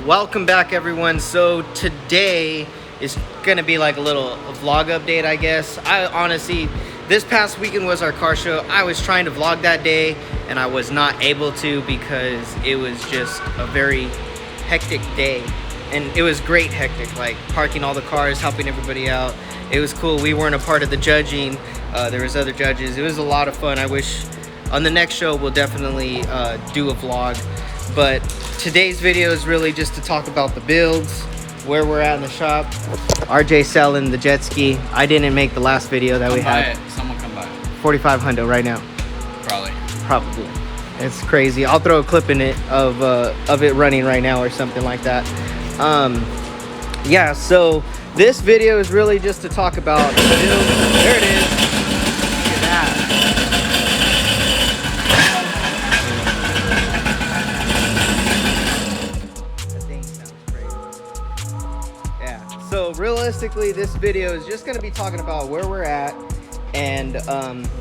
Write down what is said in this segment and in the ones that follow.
Welcome back, everyone. So today is gonna be like a little vlog update, I guess. I honestly, this past weekend was our car show. I was trying to vlog that day and I was not able to because it was just a very hectic day. And it was great hectic, like parking all the cars, helping everybody out. It was cool. We weren't a part of the judging. There was other judges. It was a lot of fun. I wish on the next show we'll definitely do a vlog. But today's video is really just to talk about the builds, where we're at in the shop. RJ selling the jet ski. I didn't make the last video that we had. Someone come by. 45 hundo right now. Probably. It's crazy. I'll throw a clip in it of it running right now or something like that. Yeah, so this video is really just to talk about the build. There it is. Look at that. So realistically, this video is just going to be talking about where we're at and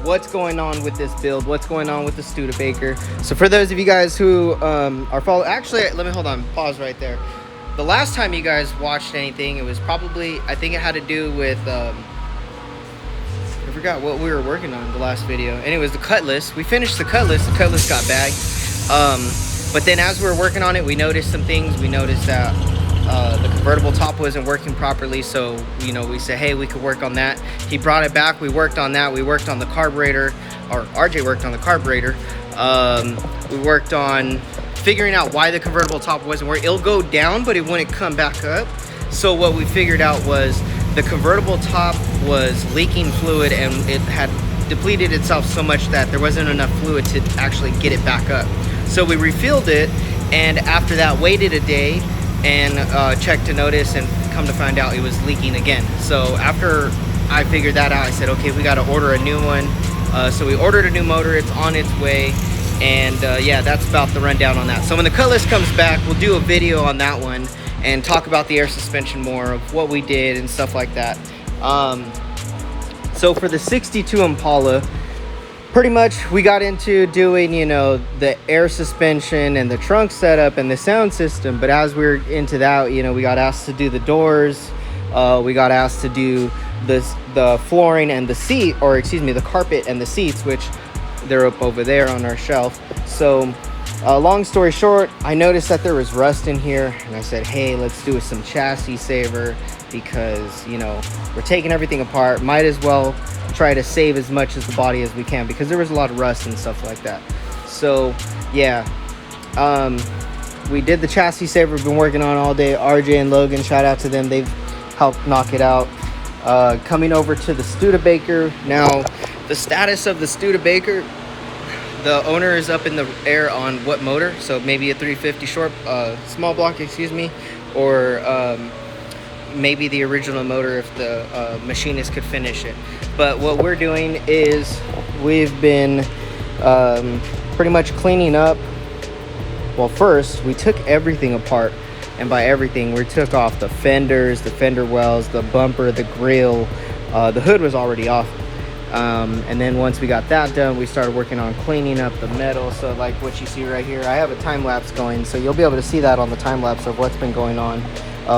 what's going on with this build, what's going on with the Studebaker. So for those of you guys who are following, actually, let me hold on, pause right there. The last time you guys watched anything, it was probably, I think it had to do with, I forgot what we were working on the last video. And it was the Cutlass. We finished the Cutlass got bagged. But then as we were working on it, we noticed some things. We noticed that the convertible top wasn't working properly, so we said, hey, we could work on that. He brought it back. We worked on that. We worked on the carburetor, or RJ worked on the carburetor. We worked on figuring out why the convertible top wasn't working. It'll go down, but it wouldn't come back up. So what we figured out was the convertible top was leaking fluid, and it had depleted itself so much that there wasn't enough fluid to actually get it back up. So we refilled it, and after that waited a day and checked to notice, and come to find out it was leaking again. So after I figured that out, I said, okay, we got to order a new one. So we ordered a new motor. It's on its way, and yeah, that's about the rundown on that. So when the Cutlass comes back, we'll do a video on that one and talk about the air suspension more, of what we did and stuff like that. So for the 62 Impala, pretty much we got into doing, the air suspension and the trunk setup and the sound system. But as we were into that, we got asked to do the doors. We got asked to do the flooring and the seat, or excuse me, the carpet and the seats, which they're up over there on our shelf. So long story short, I noticed that there was rust in here, and I said, hey, let's do some chassis saver, because we're taking everything apart, might as well try to save as much as the body as we can, because there was a lot of rust and stuff like that. So yeah, we did the chassis saver. We've been working on all day. RJ and Logan, shout out to them, they've helped knock it out. Coming over to the Studebaker now. The status of the Studebaker, the owner is up in the air on what motor. So maybe a 350 small block, excuse me, or maybe the original motor if the machinist could finish it. But what we're doing is we've been pretty much cleaning up. Well, first we took everything apart, and by everything we took off the fenders, the fender wells, the bumper, the grill. The hood was already off. And then once we got that done, we started working on cleaning up the metal. So like what you see right here, I have a time lapse going, so you'll be able to see that on the time lapse of what's been going on.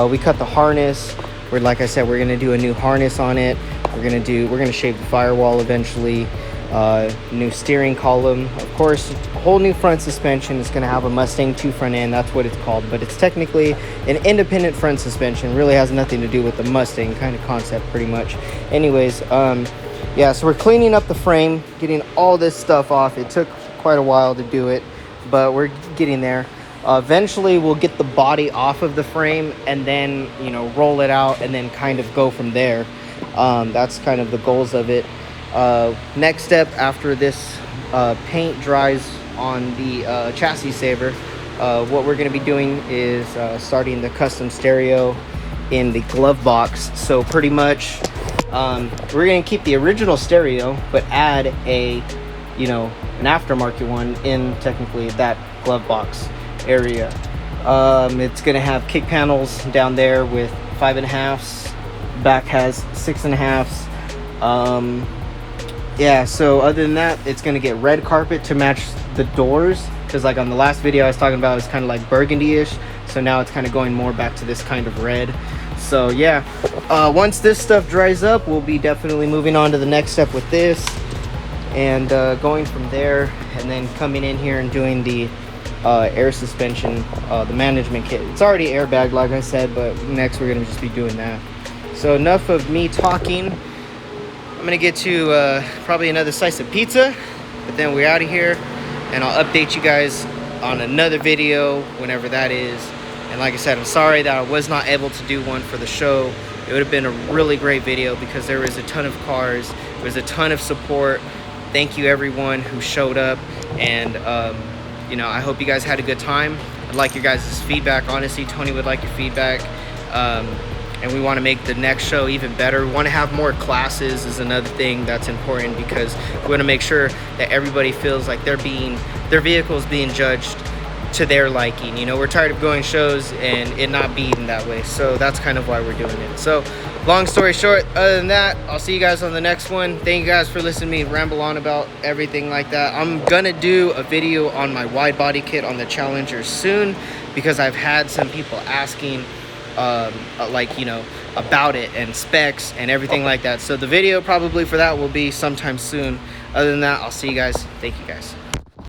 We cut the harness. Like I said, we're gonna do a new harness on it. We're gonna shave the firewall eventually. New steering column, of course, a whole new front suspension. It's gonna have a Mustang 2 front end, that's what it's called, but it's technically an independent front suspension. Really has nothing to do with the Mustang kind of concept, pretty much. Anyways, yeah, so we're cleaning up the frame, getting all this stuff off. It took quite a while to do it, but we're getting there. Eventually we'll get the body off of the frame and then roll it out and then kind of go from there. That's kind of the goals of it. Next step after this paint dries on the chassis saver, what we're going to be doing is starting the custom stereo in the glove box. So pretty much we're going to keep the original stereo but add an aftermarket one in technically that glove box area. It's going to have kick panels down there with 5.5s, back has 6.5s. Yeah, so other than that, it's going to get red carpet to match the doors, because like on the last video I was talking about, it's kind of like burgundy-ish. So now it's kind of going more back to this kind of red. So yeah, once this stuff dries up, we'll be definitely moving on to the next step with this, and going from there, and then coming in here and doing the air suspension, the management kit. It's already airbagged, like I said, but next we're gonna just be doing that. So enough of me talking. I'm gonna get to probably another slice of pizza, but then we're out of here, and I'll update you guys on another video whenever that is. And like I said, I'm sorry that I was not able to do one for the show. It would have been a really great video because there was a ton of cars, there was a ton of support. Thank you everyone who showed up, and you know, I hope you guys had a good time. I'd like your guys' feedback. Honestly, Tony would like your feedback. And we want to make the next show even better. We want to have more classes is another thing that's important, because we want to make sure that everybody feels like their vehicle is being judged to their liking. You know, we're tired of going shows and it not being that way. So that's kind of why we're doing it. So long story short, other than that, I'll see you guys on the next one. Thank you guys for listening to me ramble on about everything like that. I'm gonna do a video on my wide body kit on the Challenger soon, because I've had some people asking like, you know, about it and specs and everything like that. So the video probably for that will be sometime soon. Other than that, I'll see you guys. Thank you guys.